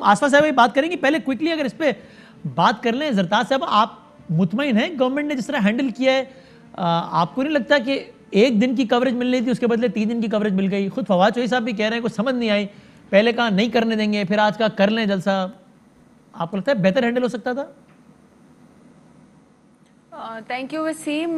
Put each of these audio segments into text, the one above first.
आसफा साहब बात करेंगे, पहले क्विकली अगर इस पे बात कर लें, जरताज साहब आप मुतमईन हैं गवर्नमेंट ने जिस तरह हैंडल किया है? आपको नहीं लगता कि एक दिन की कवरेज मिल रही थी उसके बदले 3 दिन की कवरेज मिल गई? खुद फवाद चौधरी साहब भी कह रहे हैं कुछ समझ नहीं आई, पहले कहा नहीं करने देंगे, फिर आज का कर लें जलसा। आपको लगता है बेहतर हैंडल हो सकता था? Thank you Waseem.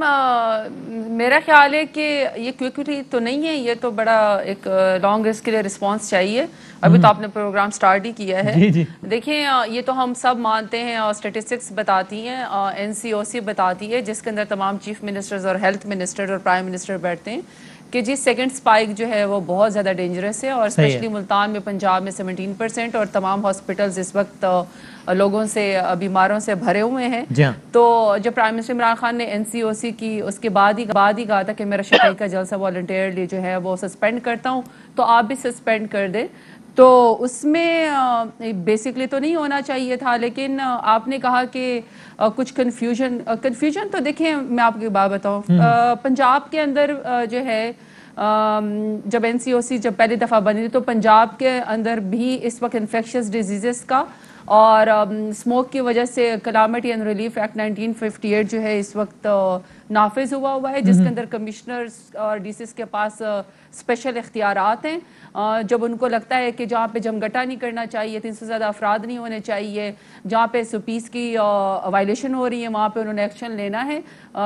मेरा ख्याल है कि ये क्विकली तो नहीं है, ये तो बड़ा एक लॉन्ग इसके लिए रिस्पांस चाहिए। अभी तो आपने प्रोग्राम स्टार्ट ही किया है। जी जी। देखिए ये तो हम सब मानते हैं और स्टेटिस्टिक्स बताती हैं, एनसीओसी बताती है जिसके अंदर तमाम चीफ मिनिस्टर्स और हेल्थ मिनिस्टर और प्राइम मिनिस्टर बैठते हैं कि जी सेकंड स्पाइक जो है वो बहुत ज़्यादा डेंजरस है और स्पेशली मुल्तान में, पंजाब में 17% और तमाम हॉस्पिटल्स इस वक्त लोगों से, बीमारों से भरे हुए हैं। तो जब प्राइम मिनिस्टर इमरान खान ने एनसीओसी की उसके बाद ही कहा था कि मेरा शफाई का जलसा वॉलंटियरली जो है वो सस्पेंड करता हूँ, तो आप भी सस्पेंड कर दें। तो उसमें बेसिकली तो नहीं होना चाहिए था, लेकिन आपने कहा कि कुछ कन्फ्यूजन तो देखिए मैं आपको एक बात बताऊँ, पंजाब के अंदर जो है जब एनसीओसी जब पहली दफ़ा बनी थी तो पंजाब के अंदर भी इस वक्त इन्फेक्शियस डिजीज़ का और स्मोक की वजह से कैलामिटी एंड रिलीफ एक्ट 1958 जो है इस वक्त नाफिज हुआ है, जिसके अंदर कमिश्नर्स और डीसीस के पास स्पेशल इख्तियारात हैं। जब उनको लगता है कि जहाँ पे जमघटा नहीं करना चाहिए, 300 से ज़्यादा अफराद नहीं होने चाहिए, जहाँ पे सुपीस की वायलेशन हो रही है वहाँ पे उन्होंने एक्शन लेना है।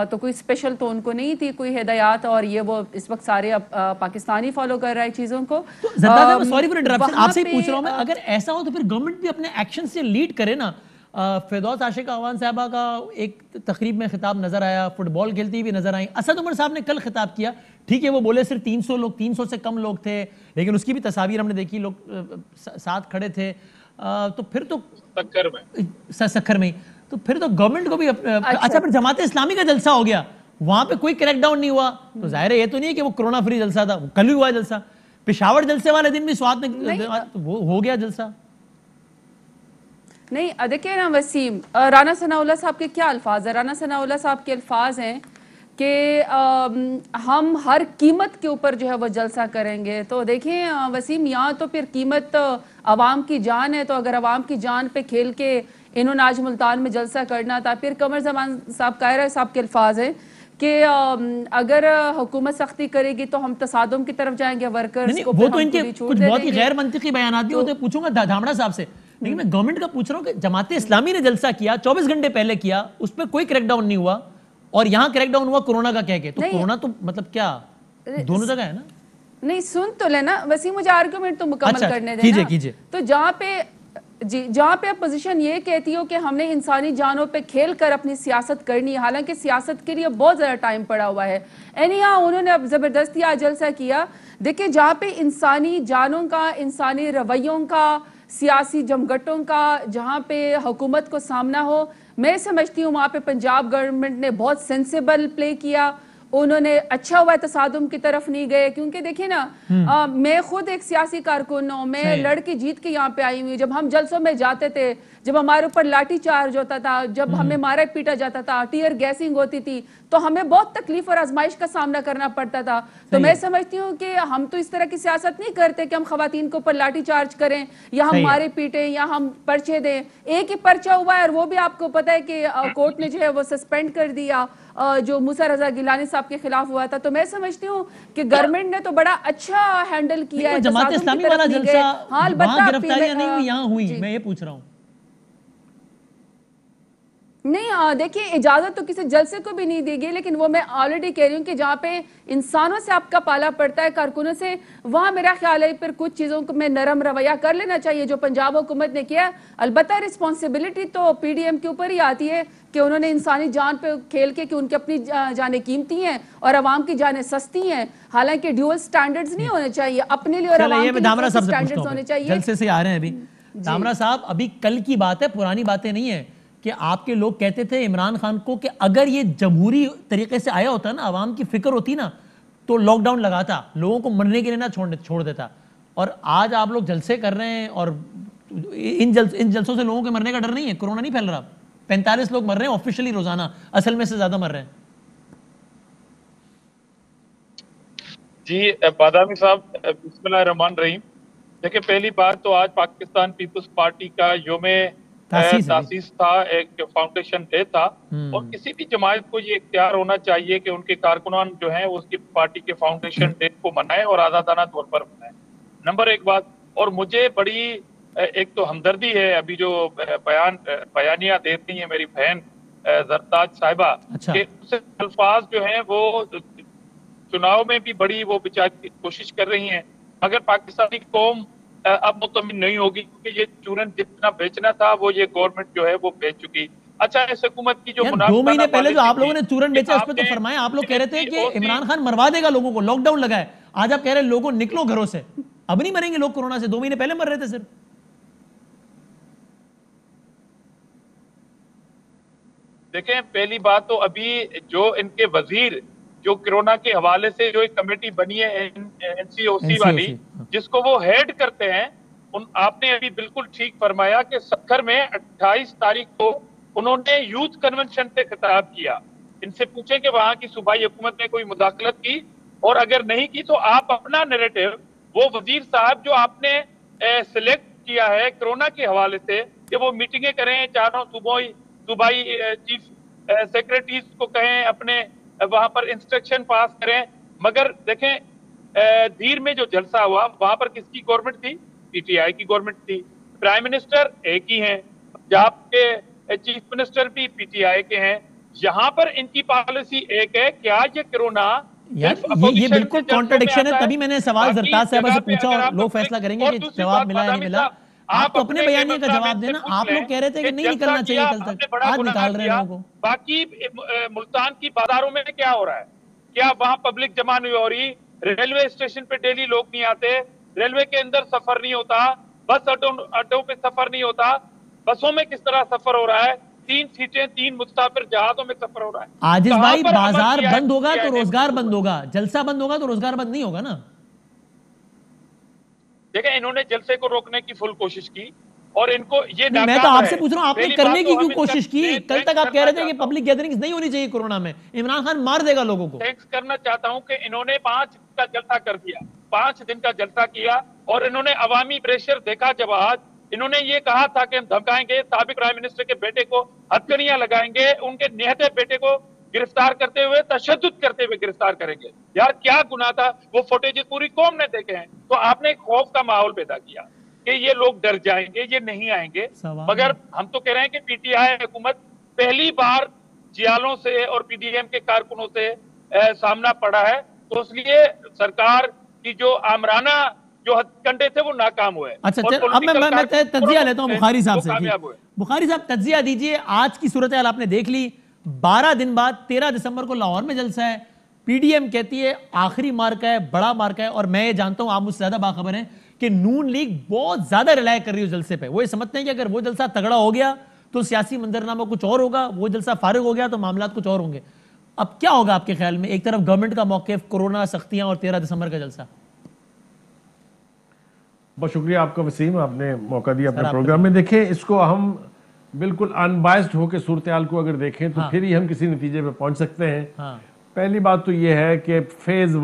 तो कोई स्पेशल तो उनको नहीं थी कोई हिदायत, और ये वो इस वक्त सारे पाकिस्तानी फॉलो कर रहा है चीज़ों को। सॉरी फॉर इंटरप्शन, आपसे ही पूछ रहा हूँ मैं, अगर ऐसा हो तो फिर गवर्नमेंट भी अपने एक्शन से लीड करे ना। फिरदौस आशिका अवान साहबा का एक तकरीब में खिताब नजर आया, फुटबॉल खेलती भी नजर आई। असद उमर साहब ने कल खिताब किया, ठीक है वो बोले सिर्फ 300 लोग, 300 से कम लोग थे, लेकिन उसकी भी तस्वीर हमने देखी, लोग साथ खड़े थे। तो फिर तो सक्कर में तो फिर तो गवर्नमेंट को भी अच्छा फिर जमात इस्लामी का जलसा हो गया, वहां पे कोई क्रैकडाउन नहीं हुआ, तो जाहिर है ये तो नहीं है कि वो कोरोना फ्री जलसा था, कल ही हुआ जलसा। पेशावर जलसे वाले दिन भी स्वाद में वो हो गया जलसा। नहीं देखिए ना वसीम, राना सनाउल्लाह साहब के क्या अल्फाज है? राना सनाउल्लाह साहब के अल्फाज हैं कि हम हर कीमत के ऊपर जो है वो जलसा करेंगे। तो देखिए वसीम, यहाँ तो फिर कीमत अवाम की जान है, तो अगर अवाम की जान पे खेल के इन्होंने आज मुल्तान में जलसा करना था। फिर कमर जमान साहब, कायरा साहब के अल्फाज हैं कि अगर हुकूमत सख्ती करेगी तो हम तसादुम की तरफ जाएंगे, वर्कर्स को। वो तो इनके कुछ बहुत ही गैर मंतिकी बयानात भी होते, पूछूंगा धामड़ा साहब से, लेकिन मैं गवर्नमेंट का पूछ रहा हूँ कि जमात इस्लामी ने जलसा किया, 24 घंटे पहले किया, उस पर कोई क्रैकडाउन नहीं हुआ, और यहाँ क्रैकडाउन हुआ कोरोना का कह के। तो कोरोना तो मतलब क्या दोनों जगह है ना? नहीं सुन तो लेना वसीम, मुझे आर्गुमेंट तो मुकम्मल करने देना। कीजिए। तो जहाँ पे जहाँ पे अपोजिशन ये कहती हो कि हमने इंसानी जानों पे खेल कर अपनी सियासत करनी है, हालांकि सियासत के लिए बहुत ज़्यादा टाइम पड़ा हुआ है। एनीहाउ उन्होंने अब ज़बरदस्ती आज जलसा किया। देखिए जहाँ पे इंसानी जानों का, इंसानी रवैयों का, सियासी जमघटों का जहाँ पे हुकूमत को सामना हो, मैं समझती हूँ वहाँ पे पंजाब गवर्नमेंट ने बहुत सेंसिबल प्ले किया। उन्होंने अच्छा हुआ तसादुम की तरफ नहीं गए, क्योंकि देखिए ना मैं खुद एक सियासी कारकुन हूँ, मैं लड़की जीत के यहाँ पे आई हुई। जब हम जलसों में जाते थे, जब हमारे ऊपर लाठी चार्ज होता था, जब हमें मारा पीटा जाता था, टीयर गैसिंग होती थी, तो हमें बहुत तकलीफ और आजमाइश का सामना करना पड़ता था। तो मैं समझती हूँ कि हम तो इस तरह की सियासत नहीं करते कि हम खवातीन के ऊपर लाठी चार्ज करें या हम मारे पीटे या हम पर्चे दें। एक ही पर्चा हुआ है और वो भी आपको पता है कि कोर्ट ने जो है वो सस्पेंड कर दिया, जो मूसा रजा गिलानी साहब के खिलाफ हुआ था। तो मैं समझती हूँ कि गवर्नमेंट ने तो बड़ा अच्छा हैंडल किया है। जमात इस्लामी वाला जलसा वहां गिरफ्तारियां नहीं हुई, यहाँ हुई, मैं ये पूछ रहा हूँ। नहीं देखिए, इजाजत तो किसी जलसे को भी नहीं दी गई, लेकिन वो मैं ऑलरेडी कह रही हूँ कि जहाँ पे इंसानों से आपका पाला पड़ता है, कारकुनों से, वहाँ मेरा ख्याल है फिर कुछ चीज़ों को में नरम रवैया कर लेना चाहिए, जो पंजाब हुकूमत ने किया। अलबत्ता रिस्पॉन्सिबिलिटी तो पीडीएम के ऊपर ही आती है कि उन्होंने इंसानी जान पे खेल के, कि उनकी अपनी जानें कीमती हैं और आवाम की जानें सस्ती हैं। हालांकि ड्यूअल स्टैंडर्ड्स नहीं होने चाहिए, अपने लिए और आवाम के लिए स्टैंडर्ड्स होने चाहिए। जलसे से आ रहे हैं अभी दामरा साहब, अभी कल की बात है, पुरानी बातें नहीं है, कि आपके लोग कहते थे इमरान खान को कि अगर ये जमहूरी तरीके से आया होता ना, आवाम की फिक्र होती ना, तो लॉकडाउन लगाता, लोगों को मरने के लिए ना छोड़ देता। और आज आप लोग जलसे कर रहे हैं, और इन जलसों से लोगों के मरने का डर नहीं है, कोरोना नहीं फैल रहा। 45 लोग मर रहे हैं ऑफिशियली रोजाना, असल में से ज्यादा मर रहे हैं। जी बादामी साहब, बिस्मिल्लाहिर्रहमानिर्रहीम। देखिए, पहली बात तो आज पाकिस्तान पीपल्स पार्टी का योमे तासीस है। तासीस था, एक फाउंडेशन डे था, और किसी भी जमात को ये इख्तियार होना चाहिए कि उनके कारकुनान जो हैं वो उसकी पार्टी के फाउंडेशन डे को मनाएं और आजादाना तौर पर मनाएं। नंबर एक बात। और मुझे बड़ी एक तो हमदर्दी है, अभी जो बयानिया दे रही है मेरी बहन जरताज साहिबा, अच्छा। कि उससे अल्फाज जो हैं वो चुनाव में भी बड़ी वो बेचारी कोशिश कर रही हैं, मगर पाकिस्तानी कौम अब मुतमिन नहीं होगी, क्योंकि ये चूरन जितना बेचना था वो ये गवर्नमेंट जो है वो बेच चुकी। अच्छा, इस हुकूमत की जो यार 2 महीने पहले जो आप लोगों ने चूरन बेचा उस पर तो आपने फरमाया, आप लोग कह रहे थे कि NCOC इमरान खान मरवा देगा लोगों को, लॉकडाउन लगा है। आज आप कह रहे हैं लोगों निकलो घरों से। अब नहीं मरेंगे लोग कोरोना से, 2 महीने पहले मर रहे थे सिर्फ। देखें, पहली बात तो अभी जो इनके वजीर जो कोरोना के हवाले से जो एक कमेटी बनी है NCOC वाली, जिसको वो हेड करते हैं, आपने अभी बिल्कुल ठीक फरमाया कि सक्खर में 28 तारीख को उन्होंने यूथ कन्वेंशन से खिताब किया। इनसे पूछें कि वहां की सूबाई हुकूमत ने कोई मुदाखलत की, और अगर नहीं की तो आप अपना नैरेटिव, वो वजीर साहब जो आपने सिलेक्ट किया है कोरोना के हवाले से, कि वो मीटिंगें करें, चारों सूबाई चीफ सेक्रेटरीज को कहें, अपने वहां पर इंस्ट्रक्शन पास करें। मगर देखें, धीर में जो जलसा हुआ वहां पर किसकी गवर्नमेंट थी? PTI की गवर्नमेंट थी। प्राइम मिनिस्टर एक ही हैं, पंजाब के चीफ मिनिस्टर भी PTI के हैं। यहाँ पर इनकी पॉलिसी एक है। क्या ये कोरोना यार ये बिल्कुल कॉन्ट्रडिक्शन है। तभी मैंने सवाल जरताज साहब से पूछा और लोग फैसला करेंगे कि जवाब मिला या नहीं मिला। आप तो अपने बयानिए का जवाब देना। आप लोग कह रहे थे कि नहीं निकलना चाहिए कल तक, आज निकाल रहे हैं लोगों को। बाकी मुल्तान की बाजारों में क्या हो रहा है? क्या वहां पब्लिक जमा नहीं हो रही? रेलवे स्टेशन पे डेली लोग नहीं आते, रेलवे के अंदर सफर नहीं होता, बस अड्डों पे सफर नहीं होता, बसों में किस तरह सफर हो रहा है? 3 सीटें, 3 मुसाफिर जहाजों में सफर हो रहा है। आजिज भाई, बाजार बंद होगा तो रोजगार बंद होगा, जलसा बंद होगा तो रोजगार बंद नहीं होगा ना। देखिए, इन्होंने जलसे को रोकने की फुल कोशिश की, और इनको ये मैं तो आपसे पूछ रहा हूं, आपने करने की क्यों कोशिश की? कल तक आप कह रहे थे कि पब्लिक गैदरिंग्स नहीं होनी चाहिए कोरोना में, इमरान खान मार देगा लोगों को। थैंक्स करना चाहता हूं कि इन्होंने 5 दिन का जलसा कर दिया, 5 दिन का जलसा किया, और इन्होंने अवामी प्रेशर देखा। जब आज इन्होंने ये कहा था कि हम धमकाएंगे, साबिक प्राइम मिनिस्टर के बेटे को हथकड़ियां लगाएंगे, उनके निहते बेटे को गिरफ्तार करते हुए, तशद्दुद करते हुए गिरफ्तार करेंगे। यार क्या गुनाह था? वो फुटेज पूरी कौम ने देखे हैं। तो आपने एक खौफ का माहौल पैदा किया कि ये लोग डर जाएंगे, ये नहीं आएंगे। मगर हम तो कह रहे हैं कि PTI हुकूमत पहली बार जियालों से और PDM के कारकुनों से सामना पड़ा है, तो इसलिए सरकार की जो आमराना जो हथकंडे थे वो नाकाम हुए। अच्छा, अब मैं तज्जिया लेता हूं बुखारी साहब से। बुखारी साहब, तज्जिया दीजिए। आज की सूरत हाल आपने देख ली। 12 दिन बाद 13 दिसंबर को लाहौर में जलसा है। PDM कहती है आखिरी मार्का है, बड़ा मार्का है, और मैं ये जानता हूं, आप मुझसे ज्यादा बाखबर हैं कि नून लीग बहुत ज्यादा रिलाय कर रही है जलसे पे। वो ये समझते हैं कि अगर वो जलसा तगड़ा हो गया तो सियासी मंजरनामा कुछ और होगा, वो जलसा फारिग हो गया तो मामला कुछ और होंगे। अब क्या होगा आपके ख्याल में? एक तरफ गवर्नमेंट का मौक़िफ़, कोरोना सख्तियां, और 13 दिसंबर का जलसा। बहुत शुक्रिया आपका वसीम, आपने मौका दिया अपने प्रोग्राम में। देखें, इसको हम बिल्कुल अनबायस्ड होकर सूरत हाल को अगर देखें तो फिर ही हम किसी नतीजे पे पहुंच सकते हैं। पहली बात तो ये है कि फेज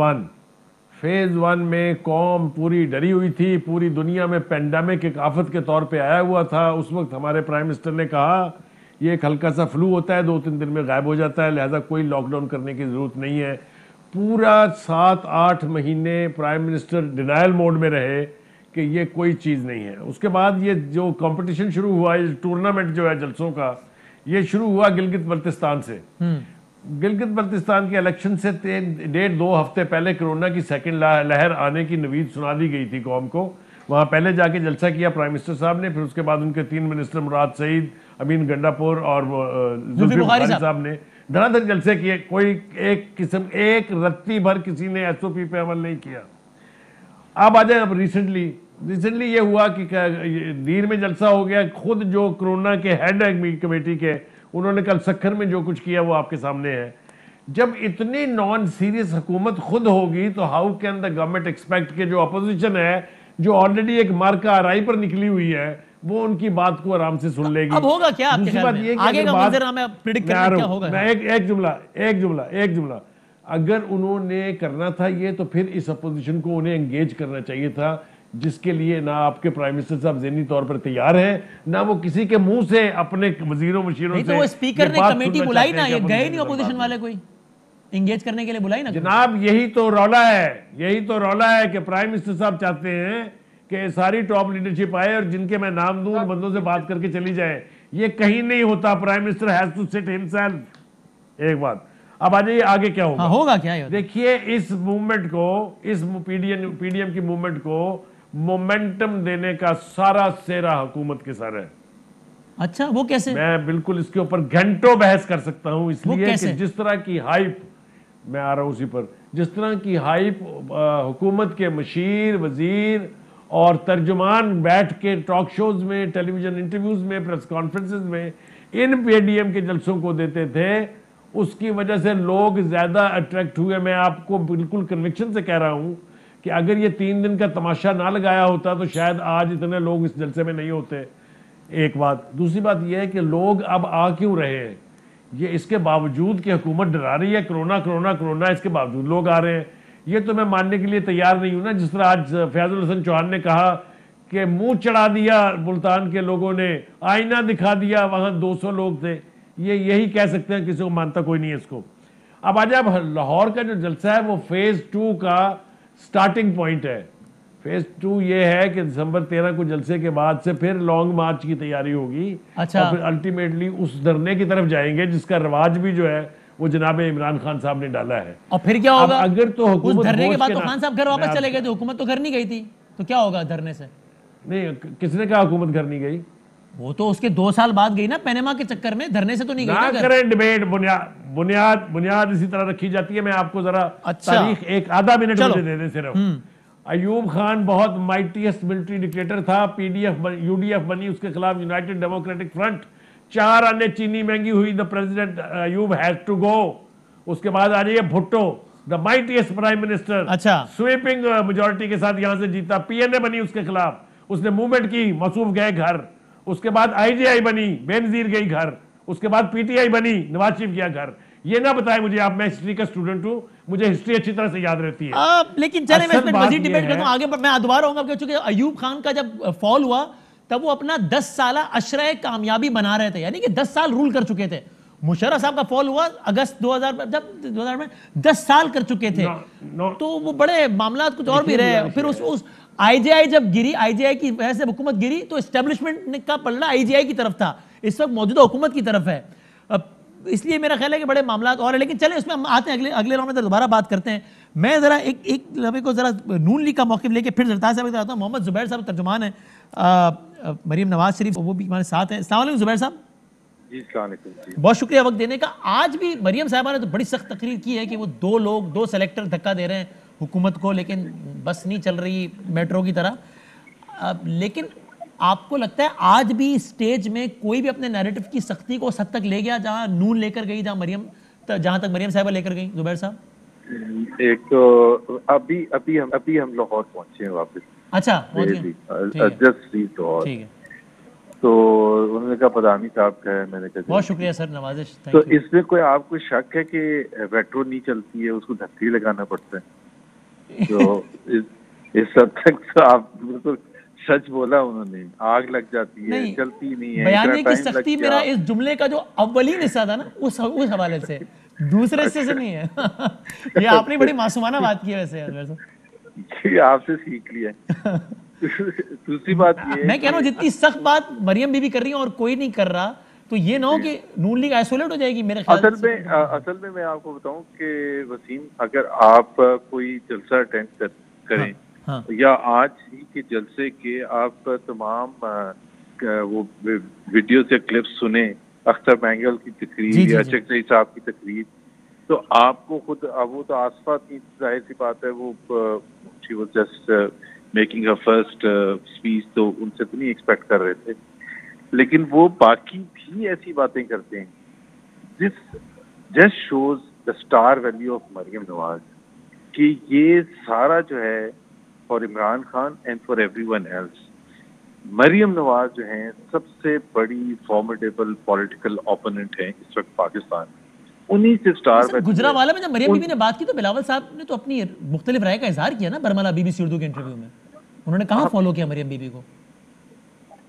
वन में कौम पूरी डरी हुई थी। पूरी दुनिया में पेंडेमिक एक आफत के तौर पे आया हुआ था। उस वक्त हमारे प्राइम मिनिस्टर ने कहा ये एक हल्का सा फ्लू होता है, 2-3 दिन में गायब हो जाता है, लिहाजा कोई लॉकडाउन करने की जरूरत नहीं है। पूरा 7-8 महीने प्राइम मिनिस्टर डिनायल मोड में रहे कि ये कोई चीज़ नहीं है। उसके बाद ये जो कंपटीशन शुरू हुआ, ये टूर्नामेंट जो है जलसों का, ये शुरू हुआ गिलगित बल्तिस्तान से। गिलगित बल्तिस्तान के इलेक्शन से 1.5-2 हफ्ते पहले कोरोना की सेकंड लहर आने की नवीद सुना दी गई थी कौम को। वहाँ पहले जाके जलसा किया प्राइम मिनिस्टर साहब ने, फिर उसके बाद उनके 3 मिनिस्टर मुराद सईद, अमीन गंडापुर और जुल्फिकार बुखारी साहब ने धड़ाधड़ जलसे किए। कोई एक रत्ती भर किसी ने SOP पे अमल नहीं किया। अब आ जाए, अब रिसेंटली ये हुआ कि दीर में जलसा हो गया। खुद जो कोरोना के हेड है कमेटी के, उन्होंने कल सक्खर में जो कुछ किया वो आपके सामने है। जब इतनी नॉन सीरियस हुकूमत खुद होगी तो how can the government expect के जो अपोजिशन है, जो ऑलरेडी एक मार्का आरआई पर निकली हुई है, वो उनकी बात को आराम से सुन लेगी। अब होगा क्या आपके ख्याल में? आगे का मंजरनामा प्रेडिक्ट करना क्या होगा? मैं एक जुमला अगर उन्होंने करना था ये, तो फिर इस अपोजिशन को उन्हें एंगेज करना चाहिए था जिसके लिए ना आपके प्राइम मिनिस्टर साहब ज़हनी तौर पर तैयार हैं, ना वो किसी के मुंह से अपने वजीरों मशीरों से। तो वो स्पीकर ने कमेटी बुलाई ना, ये गए नहीं अपोजिशन अपोजिशन वाले कोई इंगेज करने के लिए बुलाई ना? जनाब यही तो रौला है, यही तो रौला है कि प्राइम मिनिस्टर साहब चाहते हैं कि सारी टॉप लीडरशिप आए और जिनके मैं नाम दूं उन बंदों से बात करके चली जाए। ये कहीं नहीं होता। Prime minister has to sit himself. एक बात। अब आ जाइए आगे क्या होगा। होगा क्या ये? देखिए इस मूवमेंट को, इस पीडीएम की मूवमेंट को मोमेंटम देने का सारा सेरा हुकूमत के सर है। अच्छा, वो कैसे? मैं बिल्कुल इसके ऊपर घंटों बहस कर सकता हूं, इसलिए कि जिस तरह की हाइप, मैं आ रहा हूं उसी पर, जिस तरह की हाइप हुकूमत के मशीर, वजीर और तर्जुमान बैठ के टॉक शोज में, टेलीविजन इंटरव्यूज में, प्रेस कॉन्फ्रेंसेस में इन पीडीएम के जलसों को देते थे, उसकी वजह से लोग ज्यादा अट्रैक्ट हुए। मैं आपको बिल्कुल कन्विक्शन से कह रहा हूं कि अगर ये 3 दिन का तमाशा ना लगाया होता तो शायद आज इतने लोग इस जलसे में नहीं होते। एक बात। दूसरी बात यह है कि लोग अब आ क्यों रहे हैं, ये इसके बावजूद कि हुकूमत डरा रही है, कोरोना कोरोना कोरोना, इसके बावजूद लोग आ रहे हैं। ये तो मैं मानने के लिए तैयार नहीं हूं ना। जिस तरह आज फैजुल हसन चौहान ने कहा कि मुंह चढ़ा दिया मुल्तान के लोगों ने, आईना दिखा दिया, वहां 200 लोग थे। ये यही कह सकते हैं, किसी को मानता कोई नहीं है इसको। अब आज लाहौर का जो जलसा है वो फेज 2 का स्टार्टिंग पॉइंट है। फेज 2 ये है कि दिसंबर 13 को जलसे के बाद से फिर लॉन्ग मार्च की तैयारी होगी। अच्छा। और फिर अल्टीमेटली उस धरने की तरफ जाएंगे जिसका रवाज भी जो है वो जनाब इमरान खान साहब ने डाला है। और फिर क्या होगा? अगर तो उस धरने के बाद तो खान साहब घर वापस चले गए थे, हुकूमत तो घर नहीं गई थी, तो क्या होगा धरने से? नहीं, किसने कहा हुकूमत घर नहीं गई? वो तो उसके 2 साल बाद गई ना, पनामा के चक्कर में, धरने से तो नहीं गई ना ना। करें डिबेट। बुनियाद इसी तरह रखी जाती है। मैं आपको जरा तारीख एक आधा मिनट मुझे दे दें सिर्फ। अयूब खान बहुत माइटीएस्ट मिलिट्री डिक्टेटर था। यूडीएफ बनी, उसके खिलाफ यूनाइटेड डेमोक्रेटिक फ्रंट, 4 आने चीनी महंगी हुई, the president Ayub has to go. उसके बाद आ जाइए Bhutto, the mightiest prime minister. अच्छा। स्वीपिंग मेजॉरिटी के साथ यहां से जीता। पीएनए बनी उसके खिलाफ, उसने मूवमेंट की, मसूफ गए घर। उसके बाद आईजीआई बनी, बेनजीर गई घर। उसके बाद पीटीआई बनी, नवाज शरीफ गया घर। ये ना बताएं मुझे आप, मैं हिस्ट्री का स्टूडेंट हूं, मुझे हिस्ट्री अच्छी तरह से याद रहती है। लेकिन चले मैं मजीद डिबेट करता हूं आगे। मैं दोबारा आऊंगा, क्योंकि अयूब खान का जब फॉल हुआ तब वो अपना 10 साल अशरा कामयाबी बना रहे थे, यानी कि 10 साल रूल कर चुके थे। मुशर्रफ साहब का फॉल हुआ अगस्त 2000 में, 10 साल कर चुके थे। तो वो बड़े मामला कुछ और भी रहे। फिर उस आईजीआई जब गिरी, आईजीआई की वजह से हुकूमत गिरी, तो एस्टेब्लिशमेंट का पलड़ा आईजीआई की तरफ था, इस वक्त मौजूदा हुकूमत की तरफ है। इसलिए मेरा ख्याल है कि बड़े मामला और है। लेकिन चले उसमें हम आते हैं, अगले राउंड में दोबारा बात करते हैं। मैं जरा एक लम्हे को जरा नून लीग का मौक़िफ़ लेके फिर जरताज साहब आता हूँ। मोहम्मद जुबैर साहब तर्जुमान है मरीम नवाज शरीफ, वो भी हमारे साथ हैं। अस्सलाम वालेकुम जुबैर साहब। जी अस्सलाम वालेकुम। बहुत शुक्रिया वक्त देने का। आज भी मरीम साहबा ने तो बड़ी सख्त तकरीर की है कि वो 2 सेलेक्टर धक्का दे रहे हैं हुकूमत को, लेकिन बस नहीं चल रही मेट्रो की तरह। लेकिन आपको लगता है आज भी स्टेज में कोई भी अपने नैरेटिव की सख्ती को उस हद तक ले गया जहां नून लेकर गई, जहां तक मरीम साहबा लेकर गई? जुबैर साहब, एक तो अभी हम लाहौर पहुंचे हैं वापस। अच्छा, ठीक है। तो उन्होंने कहा पदानी साहब का है, मैंने कहा बहुत शुक्रिया सर, नवाजिश। तो इसमें कोई आपको शक है कि मेट्रो नहीं चलती है, उसको धक्के लगाना पड़ता है? तो इस हद तक तो आप बिल्कुल सच बोला उन्होंने। आग लग जाती है, चलती नहीं है। बयानी की सख्ती मेरा इस जुमले का जो अव्वलीन हिस्सा था ना, उस हवाले से, दूसरे हिस्से से नहीं है। ये आपने बड़ी मासूमाना बात की है वैसे। आपसे सीख लिया। दूसरी बात ये, मैं कह रहा हूँ जितनी सख्त बात मरियम बीबी कर रही है और कोई नहीं कर रहा, तो ये ना हो कि नून लीग आइसोलेट हो जाएगी मेरे ख्याल से। असल में मैं आपको बताऊं कि वसीम, अगर आप कोई जलसा अटेंड करें, हाँ। या आज ही के जलसे के आप तमाम वो वीडियो से क्लिप्स सुने, अख्तर बैंगल की तकरीर या चकचई साहब की तकरीर, तो आपको खुद, वो तो आसफा की जाहिर सी बात है, वो she was just making her first speech, तो उनसे तो नहीं एक्सपेक्ट कर रहे थे, लेकिन वो बाकी भी ऐसी बातें करते हैं। This just shows the star value of Maryam Nawaz, कि ये सारा जो है for Imran Khan and for everyone else, Maryam Nawaz जो है सबसे बड़ी फॉर्मिडेबल पॉलिटिकल ओपोनेंट है इस वक्त पाकिस्तान। उन्हीं से स्टार गुजरावाला में जब मरियम बीबी ने बात की तो बिलावल साहब ने तो अपनी मुख्तलिफ राय का इजहार किया ना बरमला बीबीसी उर्दू के इंटरव्यू में। उन्होंने कहाँ फॉलो किया मरियम बीबी को?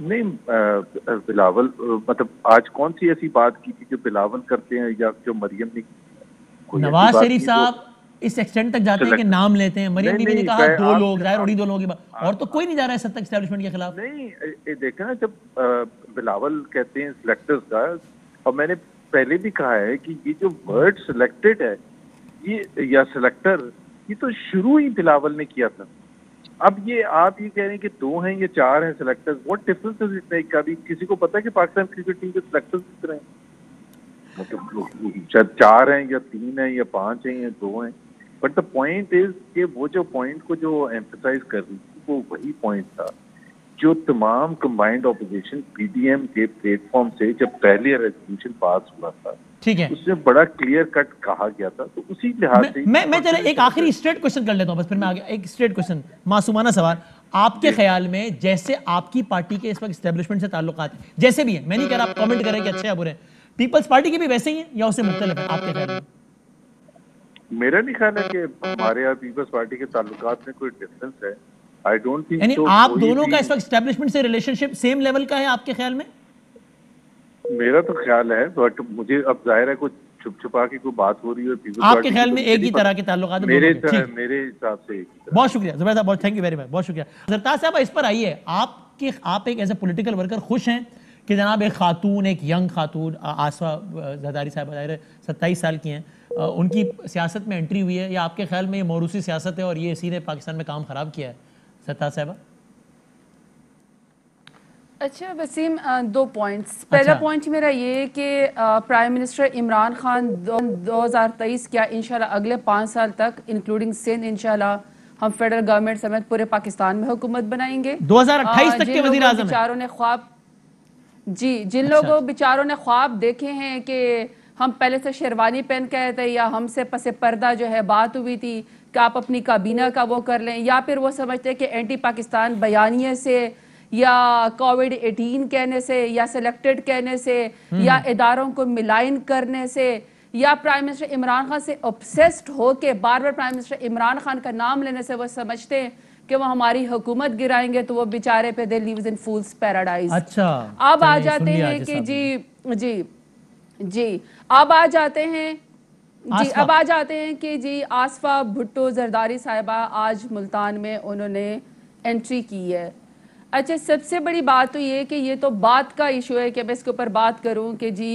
नहीं, बिलावल मतलब आज कौन सी ऐसी बात की थी जो बिलावल करते हैं या जो मरियम ने की? नवाज शरीफ साहब इस एक्सटेंट तक जाते हैं कि नाम लेते हैं। मरियम बीबी ने कहा 2 लोग, जाहिर उन्हीं 2 लोगों की बात, और तो कोई नहीं जा रहा है सत्ता एस्टैब्लिशमेंट के खिलाफ। नहीं, देखें ना, जब बिलावल कहते हैं सिलेक्टर्स का, और मैंने पहले भी कहा है कि ये जो वर्ड सिलेक्टेड है ये या सिलेक्टर, ये तो शुरू ही बिलावल ने किया था। अब ये आप ये कह रहे हैं कि 2 हैं या 4 हैं selectors, what difference is it? कभी किसी को पता है कि पाकिस्तान क्रिकेट टीम के सिलेक्टर्स कितने हैं? मतलब शायद 4 हैं या 3 हैं या 5 हैं या 2 हैं, बट द पॉइंट इज कि वो जो पॉइंट को जो एम्फसाइज कर रही थी वो वही पॉइंट था जो तमाम कंबाइंड ऑपोजिशन पीडीएम के प्लेटफॉर्म से जब पहले रेजोल्यूशन पास हुआ था, ठीक है, उसमें बड़ा क्लियर कट कहा गया था। तो उसी लिहाज से मैं चले एक आखिरी स्ट्रेट क्वेश्चन कर लेता हूं, बस फिर मैं आगे एक स्ट्रेट क्वेश्चन, मासूमाना सवाल। आपके ख्याल में जैसे आपकी पार्टी के इस वक्त एस्टेब्लिशमेंट से ताल्लुकात हैं, जैसे भी है, मैं नहीं कह रहा आप कमेंट करें कि अच्छे या बुरे, पीपल्स पार्टी के भी वैसे ही हैं या उससे मुख्तलिफ है आपके ख्याल में? मेरा नहीं ख्याल है कि हमारे यहाँ पीपल्स पार्टी के ताल्लुकात में कोई डिफरेंस है। I don't think. यानी आप दोनों का इस वक्त एस्टेब्लिशमेंट से रिलेशनशिप सेम लेवल का है आपके ख्याल में? मेरा तो ख्याल है, बट मुझे अब जाहिर है कुछ छुप छुपा के कोई बात हो रही है पीपल्स आपके ख्याल में एक ही तरह के ताल्लुकात है? मेरे हिसाब से एक ही तरह। बहुत शुक्रिया जुबैर साहब, बहुत थैंक यू वेरी मच, बहुत शुक्रिया। जरताज साहब इस पर आइए, आप एक एज ए पॉलिटिकल वर्कर खुश हैं कि जनाब एक खातून, एक यंग खातून आसफा जरदारी साहब 27 साल की हैं, उनकी सियासत में एंट्री हुई है, या आपके ख्याल में ये मौरूसी सियासत है और ये इसी ने पाकिस्तान में काम खराब किया है? सरताज साहब। अच्छा वसीम, 2 पॉइंट्स। पहला पॉइंट मेरा ये कि प्राइम मिनिस्टर इमरान खान 2023 क्या इंशाल्लाह अगले 5 साल तक इंक्लूडिंग सिंध इंशाल्लाह हम फेडरल गवर्नमेंट समेत पूरे पाकिस्तान में हुकूमत बनाएंगे 2028 तक के वज़ीर आज़म बेचारों ने ख्वाब जिन लोगों बेचारों ने ख्वाब देखे हैं कि हम पहले से शेरवानी पहन के आए थे या हमसे पसे पर्दा जो है बात हुई थी कि आप अपनी काबीना का वो कर लें, या फिर वो समझते हैं कि एंटी पाकिस्तान बयानिए से या कोविड-18 कहने से या सिलेक्टेड कहने से या इदारों को मिलाइन करने से या प्राइम मिनिस्टर इमरान खान से ऑब्सेस्ड हो के बार बार प्राइम मिनिस्टर इमरान खान का नाम लेने से वो समझते हैं कि वो हमारी हुकूमत गिराएंगे, तो वो बेचारे पे दे लिव्स इन फूल्स पैराडाइज। अच्छा, अब आ जाते हैं कि जी अब आ जाते हैं अब आ जाते हैं कि जी आसफा भुट्टो जरदारी साहिबा आज मुल्तान में उन्होंने एंट्री की है। अच्छा, सबसे बड़ी बात तो ये कि ये तो बात का इशू है कि मैं इसके ऊपर बात करूं कि जी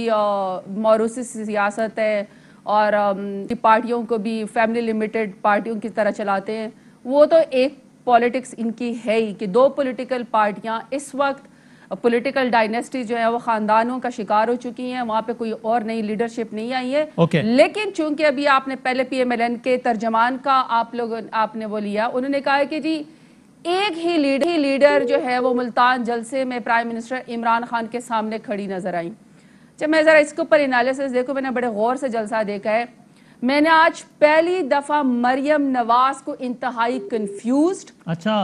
मौरूसी सियासत है और पार्टियों को भी फैमिली लिमिटेड पार्टियों की तरह चलाते हैं। वो तो एक पॉलिटिक्स इनकी है ही कि 2 पॉलिटिकल पार्टियां इस वक्त पॉलिटिकल डायनेस्टी जो है वो खानदानों का शिकार हो चुकी हैं, वहां पे कोई और नई लीडरशिप नहीं आई है। लेकिन चूंकि अभी आपने पहले PMLN के तर्जमान का आपने वो लिया, उन्होंने कहा है कि जी एक ही लीडर जो है वो मुल्तान जलसे में प्राइम मिनिस्टर इमरान खान के सामने खड़ी नजर आई। जब मैं जरा इसके ऊपर एनालिसिस देखो, मैंने बड़े गौर से जलसा देखा है। मैंने आज पहली दफा मरियम नवाज को इंतहाई कंफ्यूज्ड,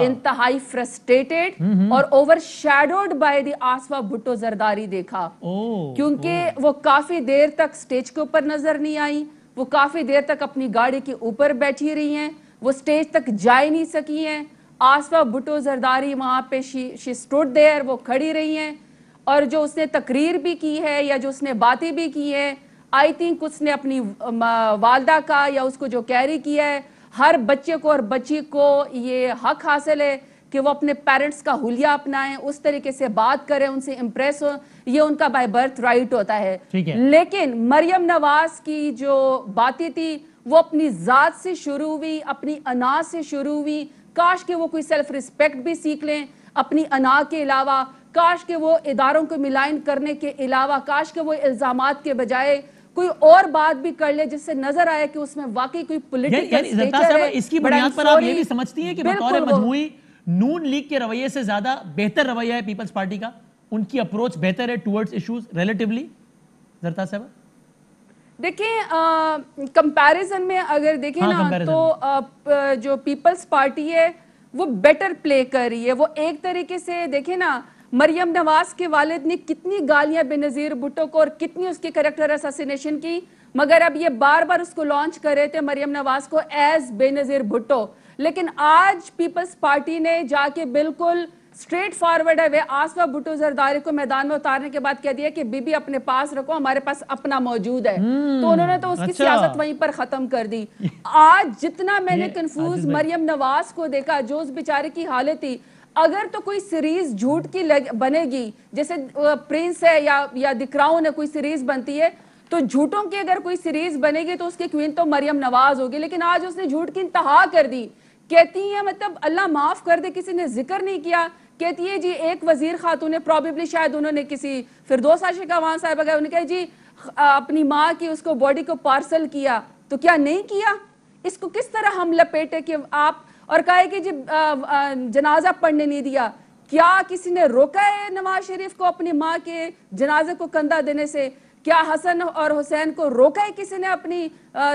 इंतहाई फ्रस्ट्रेटेड और overshadowed by the Aseefa Bhutto Zardari देखा, क्योंकि वो काफी देर तक स्टेज के ऊपर नजर नहीं आई, वो काफी देर तक अपनी गाड़ी के ऊपर बैठी रही हैं, वो स्टेज तक जा ही नहीं सकी हैं। आसफा भुट्टो जरदारी वहां पे शी स्टूड देयर, वो खड़ी रही हैं, और जो उसने तकरीर भी की है या जो उसने बातें भी की है, आई थिंक उसने अपनी वालदा का या उसको जो कैरी किया है, हर बच्चे को और बच्ची को ये हक हासिल है कि वो अपने पेरेंट्स का हुलिया अपनाएं, उस तरीके से बात करें, उनसे इम्प्रेस हो, ये उनका बाय बर्थ राइट होता है। लेकिन मरियम नवाज की जो बातें थी वो अपनी जात से शुरू हुई, अपनी अना से शुरू हुई। काश के वो कोई सेल्फ रिस्पेक्ट भी सीख लें अपनी अना के अलावा, काश के वो इदारों को मिलाइन करने के अलावा, काश के वो इल्जामात के बजाय कोई और बात भी कर ले जिससे नजर आए कि उसमें वाकई कोई पॉलिटिकल स्टेचर है। इसकी बुनियाद पर आप ये भी समझती हैं कि बतौर मजमूई नून लीग के रवैये से ज्यादा बेहतर रवैया है पीपल्स पार्टी का, उनकी अप्रोच बेहतर है टुवर्ड्स इश्यूज रिलेटिवली? जरताज साहब देखिए, कंपैरिजन में अगर देखें ना तो जो पीपल्स पार्टी है वो बेटर प्ले कर रही है। वो एक तरीके से देखें ना, मरियम नवाज के वालिद ने कितनी गालियां बेनजीर भुट्टो को और कितनी उसकी कैरेक्टर असैसिनेशन की, मगर अब ये बार बार उसको लॉन्च कर रहे थे मरियम नवाज को एज बेनजीर भुट्टो। लेकिन आज पीपल्स पार्टी ने जाके बिल्कुल स्ट्रेट फॉरवर्ड है वे आसफा भुट्टो जरदारी को मैदान में उतारने के बाद कह दिया कि बीबी अपने पास रखो, हमारे पास अपना मौजूद है। तो उन्होंने तो उसकी सियासत वहीं पर खत्म कर दी। आज जितना मैंने कंफ्यूज मरियम नवाज को देखा, जो उस बेचारे की हालत थी, अगर तो कोई सीरीज झूठ की बनेगी, जैसे प्रिंस है या द क्राउन है, कोई सीरीज बनती है तो झूठों की अगर कोई सीरीज बनेगी तो उसकी क्वीन तो मरियम नवाज होगी। लेकिन आज उसने झूठ की इंतहा कर दी। कहती है मतलब अल्लाह माफ कर दे, किसी ने जिक्र नहीं किया। कहती है जी एक वजीर खातून ने प्रॉबेबली शायद उन्होंने किसी फिरदौस आशिक अवान साहिबा का, उन्होंने कहा जी अपनी माँ की उसको बॉडी को पार्सल किया, तो क्या नहीं किया? इसको किस तरह हम लपेटे कि आप, और कहा कि जी जनाजा पढ़ने नहीं दिया। क्या किसी ने रोका है नवाज शरीफ को अपनी माँ के जनाजे को कंधा देने से? क्या हसन और हुसैन को रोका है किसी ने अपनी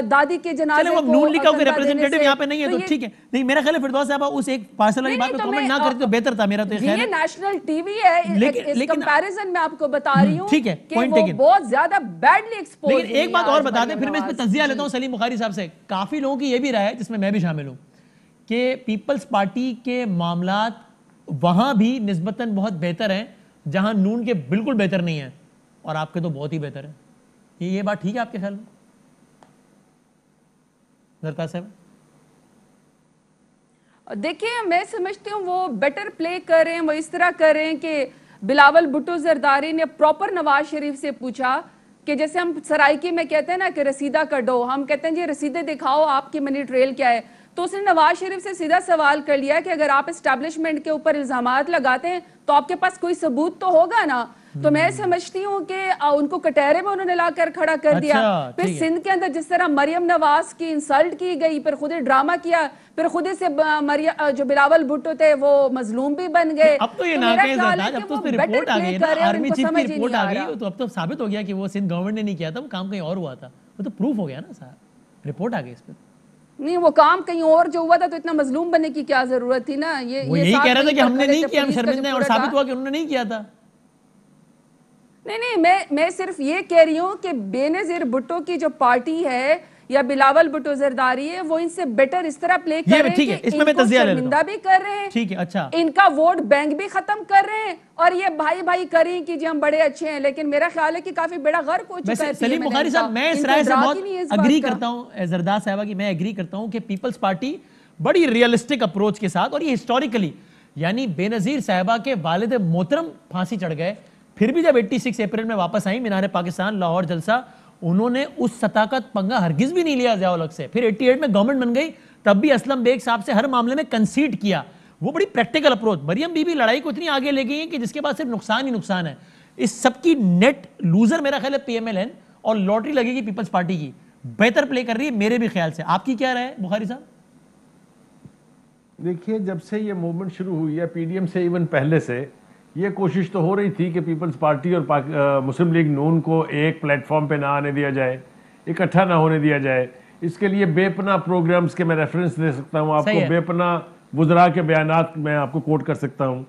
दादी के जनाजे को? नून लीग का रिप्रेजेंटेटिव यहाँ पे नहीं है तो ठीक है। नहीं, मेरा ख्याल है फिरदौस साहब उस एक पार्सल वाली बात पे कमेंट ना करते तो बेहतर था। मेरा तो ख्याल है ये नेशनल टीवी है, इस कंपैरिजन में आपको बता रही हूँ, ठीक है, पॉइंट टेकन, बहुत ज्यादा बैडली एक्सपोज। लेकिन एक बात और बता दें, फिर मैं इस पे तज्जिया लेता हूँ सलीम बुखारी साहब से। काफी लोगों की ये भी राय है, जिसमें मैं भी शामिल हूँ, कि पीपल्स पार्टी के मामलात वहां भी निस्बतन बहुत बेहतर हैं जहां नून के बिल्कुल बेहतर नहीं है, और आपके तो बहुत ही बेहतर है। ये बात ठीक है आपके ख्याल में जरदारी साहब? देखिए मैं समझती हूँ वो बेटर प्ले कर रहे हैं, वो इस तरह कर रहे हैं कि बिलावल भुट्टो जरदारी ने प्रॉपर नवाज शरीफ से पूछा कि जैसे हम सराइकी में कहते हैं ना कि रसीदा कटो, हम कहते हैं जी रसीदे दिखाओ आपकी मनी ट्रेल क्या है। तो उसने नवाज शरीफ से सीधा सवाल कर लिया कि अगर आप एस्टैब्लिशमेंट के ऊपर इल्जामात लगाते हैं तो आपके पास कोई सबूत तो होगा ना। तो मैं समझती हूँ कि उनको कटहरे में उन्होंने लाकर खड़ा कर दिया। फिर सिंध के अंदर जिस तरह मरियम नवाज की इंसल्ट की गई, फिर खुद ड्रामा किया, फिर खुद से जो बिलावल भुट्टो थे वो मजलूम भी बन गए। अब तो ये ना कहें जरदारी, अब तो उसमें रिपोर्ट आ गई ना, आर्मी चीफ की रिपोर्ट आ गई, तो अब तो साबित हो गया कि वो सिंध गवर्नमेंट ने नहीं किया था, वो काम कहीं और हुआ था। वो तो प्रूफ हो गया ना साहब, रिपोर्ट आ गई इस पर। नहीं, वो काम कहीं और जो हुआ था तो इतना मजलूम बनने की क्या जरूरत थी ना। ये यही कह रहा था कि हमने नहीं किया, हम शर्मिंदा हैं, और साबित हुआ कि उन्होंने नहीं किया था। नहीं, मैं सिर्फ ये कह रही हूँ कि बेनजीर भुट्टो की जो पार्टी है या बिलावल भुट्टो जरदारी है, वो इनसे बेटर इस तरह प्ले कर रहे हैं कि इसमें मैं तज्जिया ले लेता हूं। शर्मिंदा भी कर रहे हैं, ठीक है, अच्छा, इनका वोट बैंक भी खत्म कर रहे हैं, और ये भाई भाई करें कि जी हम बड़े अच्छे हैं। लेकिन मेरा ख्याल है कि काफी बड़ा गर्क हो चुका है। सलीम बुखारी साहब, मैं इस राय से बहुत एग्री करता हूं, जरदारी साहबा की मैं एग्री करता हूं कि पीपल्स पार्टी बड़ी रियलिस्टिक अप्रोच के साथ, और ये हिस्टोरिकली, यानी बेनजीर साहबा के वालिद मोहतरम फांसी चढ़ गए, फिर भी जब 86 अप्रैल में वापस आई मीनार पाकिस्तान लाहौर जलसा, उन्होंने उस सतह का पंगा हरगिज भी नहीं लिया ज़िया-उल-हक से। फिर 88 में गवर्नमेंट बन गई, तब भी असलम बेग साहब से हर मामले में कंसीड किया। वो बड़ी प्रैक्टिकल अप्रोच। मरियम बीबी लड़ाई को इतनी आगे ले गई है कि जिसके बाद सिर्फ नुकसान ही नुकसान है। इस सबकी नेट लूजर मेरा ख्याल है PMLN, और लॉटरी लगेगी पीपल्स पार्टी की। बेहतर प्ले कर रही है मेरे भी ख्याल से। आपकी क्या राय है बुखारी साहब? देखिए, जब से ये मूवमेंट शुरू हुई है, PDM से इवन पहले से ये कोशिश तो हो रही थी कि पीपल्स पार्टी और मुस्लिम लीग नून को एक प्लेटफॉर्म पे ना आने दिया जाए, इकट्ठा ना होने दिया जाए। इसके लिए बेपना प्रोग्राम्स के मैं रेफरेंस दे सकता हूँ आपको, बेपना वुज़रा के बयानात मैं आपको कोट कर सकता हूँ।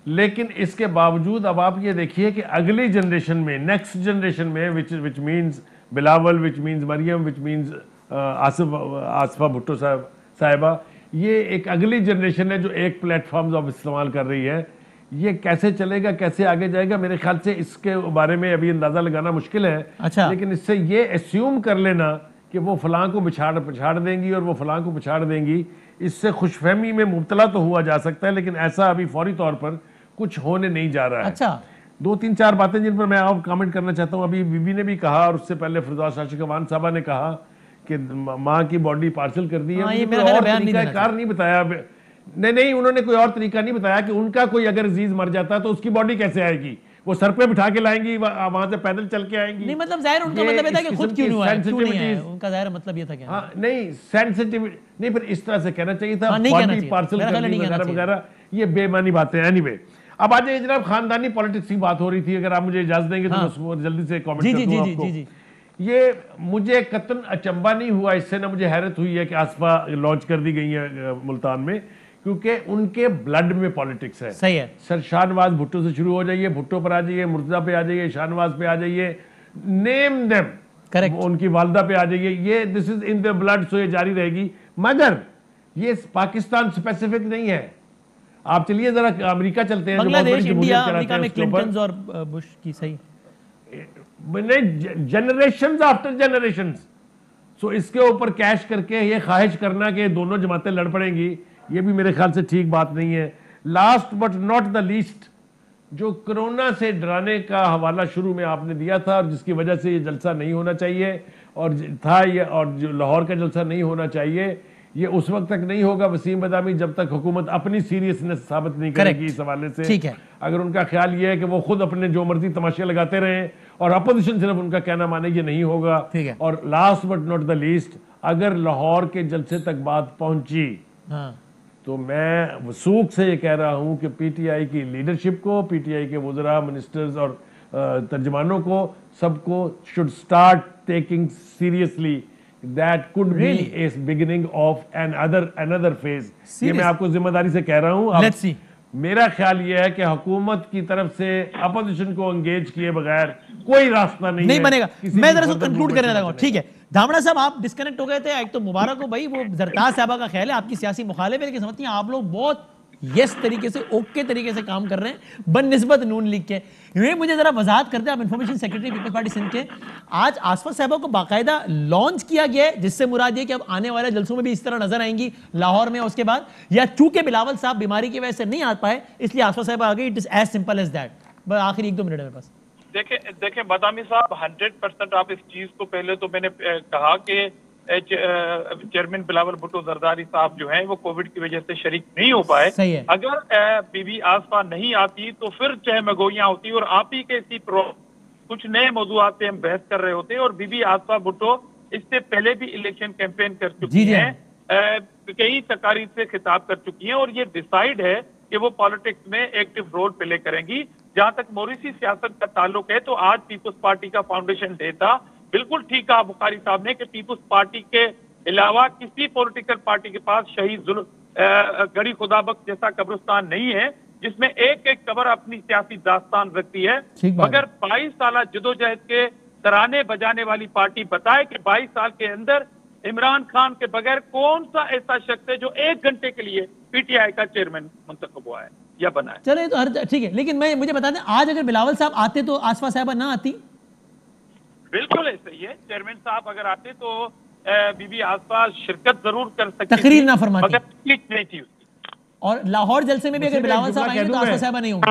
लेकिन इसके बावजूद अब आप ये देखिए कि अगली जनरेशन में, नेक्स्ट जनरेशन में, which means Bilawal, which means Maryam, which means Aseefa Bhutto साहिबा, ये एक अगली जनरेशन है जो एक प्लेटफॉर्म अब इस्तेमाल कर रही है। ये कैसे चलेगा, कैसे आगे जाएगा, मेरे ख्याल से इसके बारे में अभी अंदाजा लगाना मुश्किल है। अच्छा। लेकिन इससे ये एस्यूम कर लेना कि वो फलां को पछाड़ देंगी और वो फलां को पछाड़ देंगी, इससे खुशफहमी में मुब्तला तो हुआ जा सकता है, लेकिन ऐसा अभी फौरी तौर पर कुछ होने नहीं जा रहा है। अच्छा, 2-3-4 बातें जिन पर मैं और कमेंट करना चाहता हूँ। अभी बीबी ने भी कहा, और उससे पहले फिरदौस आशिक अवान साहबा ने कहा कि माँ की बॉडी पार्सल कर दी है। कार नहीं बताया, नहीं, उन्होंने कोई और तरीका नहीं बताया कि उनका कोई अगर अजीज मर जाता तो उसकी बॉडी कैसे आएगी, वो सर पे बिठा के लाएंगी, वहां से पैदल चल के आएंगी। नहीं, मतलब जाहिर उनका मतलब ये था कि खुद क्यों नहीं आया, क्यों नहीं आया, उनका जाहिर मतलब ये था क्या? हाँ, नहीं सेंसिटिविटी नहीं, पर इस तरह से कहना चाहिए था, बॉडी पार्सल वगैरह, ये बेमानी बातें। एनीवे, अब आज जनाब खानदानी पॉलिटिक्स की बात हो रही थी, अगर आप मुझे इजाजत देंगे तो जल्दी से कमेंट कर दूं आपको। ये मुझे कतन अचंबा नहीं हुआ इससे, ना मुझे हैरत हुई है कि आसफा लॉन्च कर दी गई है मुल्तान में, क्योंकि उनके ब्लड में पॉलिटिक्स है। सही है सर, शाहनवाज भुट्टो से शुरू हो जाइए, भुट्टो पर आ जाइए, मुर्तजा पे आ जाइए, शाहनवाज पे आ जाइए, नेम देम, करेक्ट, उनकी वालदा पे आ जाइए, ये this is in the blood, so ये जारी रहेगी। मगर ये पाकिस्तान स्पेसिफिक नहीं है। आप चलिए जरा अमेरिका चलते हैं, बांग्लादेश, इंडिया, अमेरिका में क्लिंटन और बुश की सही जनरेशंस आफ्टर जनरेशंस। सो इसके ऊपर कैश करके ये ख्वाहिश करना कि दोनों जमातें लड़ पड़ेंगी, ये भी मेरे ख्याल से ठीक बात नहीं है। Last but not the least, जो कोरोना से डराने का हवाला शुरू में आपने दिया था और जिसकी वजह से ये जलसा नहीं होना चाहिए और था ये, और जो लाहौर का जलसा नहीं होना चाहिए, ये उस वक्त तक नहीं होगा वसीम बदामी जब तक हुकूमत अपनी सीरियसनेस साबित नहीं करेगी इस हवाले से। ठीक है। अगर उनका ख्याल ये है कि वो खुद अपने जो मर्जी तमाशे लगाते रहें और अपोजिशन सिर्फ उनका कहना माने, ये नहीं होगा। ठीक है। और last but not the least, अगर लाहौर के जलसे तक बात पहुंची तो मैं वसूख से ये कह रहा हूं कि पीटीआई की लीडरशिप को, पीटीआई के वज़रा, मिनिस्टर्स और तर्जमानों को, सबको should start taking seriously that could be A beginning of another phase. ये मैं आपको जिम्मेदारी से कह रहा हूं। Let's see. मेरा ख्याल यह है कि हुकूमत की तरफ से अपोजिशन को एंगेज किए बगैर कोई रास्ता नहीं बनेगा। मैं जरा कंक्लूड करने लगा। ठीक है धामड़ा साहब, आप डिस्कनेक्ट हो गए थे। एक तो मुबारक हो भाई, वो जरताज साहबा का ख्याल है आपकी सियासी मुखालिफ है, लेकिन समझती हैं आप लोग बहुत यस तरीके से, ओके तरीके से काम कर रहे हैं बननिस्बत नून लीग के। ये मुझे जरा वजाहत करते हैं, आप information secretary peoples party Sindh के, आज आसफा साहबा को बाकायदा लॉन्च किया गया है, जिससे मुराद ये कि अब आने वाले जलसों में भी इस तरह नजर आएंगी लाहौर में उसके बाद, या चूंकि बिलावल साहब बीमारी की वजह से नहीं आ पाए इसलिए आसफा साहबा आ गई। It is as simple as that. आखिरी 1-2 मिनट में बस। देखें बदामी साहब, 100% आप इस चीज को, पहले तो मैंने कहा कि चेयरमैन बिलावल भुट्टो जरदारी साहब जो हैं वो कोविड की वजह से शरीक नहीं हो पाए। अगर बीबी आसफा नहीं आती तो फिर चहमगोइयां होती और आप ही के इसी कुछ नए मौजूआत पे हम बहस कर रहे होते। और बीबी आसफा भुट्टो इससे पहले भी इलेक्शन कैंपेन कर चुकी हैं, कई तकारीर से खिताब कर चुकी हैं और ये डिसाइड है कि वो पॉलिटिक्स में एक्टिव रोल प्ले करेंगी। जहां तक मॉरिसी सियासत का ताल्लुक है तो आज पीपुल्स पार्टी का फाउंडेशन डे था। बिल्कुल ठीक कहा बुखारी साहब ने कि पीपुल्स पार्टी के अलावा किसी पॉलिटिकल पार्टी के पास शहीद गड़ी खुदाबख्श जैसा कब्रिस्तान नहीं है जिसमें एक एक कब्र अपनी सियासी दास्तान रखती है। मगर 22 साल जदोजहद के तराने बजाने वाली पार्टी बताए कि 22 साल के अंदर इमरान खान के बगैर कौन सा ऐसा शख्स है जो 1 घंटे के लिए पीटीआई का चेयरमैन मुंतखब हुआ है या बना है। चले तो ठीक है, लेकिन मुझे बता दें, आज अगर बिलावल साहब आते तो आसफा साहबा ना आती? बिल्कुल ऐसा ही है। चेयरमैन साहब अगर आते तो बीबी आसफा शिरकत जरूर कर सकती, तकरीर ना फरमाती, मगर स्पीच नहीं थी उसकी। और लाहौर जलसे में भी अगर बिलावल साहब आएंगे तो आसफा साहबा नहीं होंगे।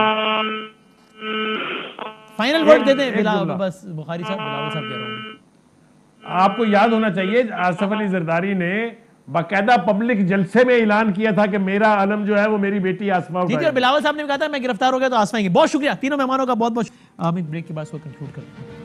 फाइनल वर्ड देते हैं बस बुखारी साहब, बिलावल साहब कह रहा हूं। आपको याद होना चाहिए आसफ अली जरदारी ने बाकायदा पब्लिक जलसे में ऐलान किया था कि मेरा अलम जो है वो मेरी बेटी आसमा उठाएगी। ठीक है, बिलावल साहब ने भी कहा था मैं गिरफ्तार हो गया तो आसमा आएंगे। बहुत शुक्रिया तीनों मेहमानों का, बहुत बहुत। ब्रेक के बाद इसको कंक्लूड करते हैं।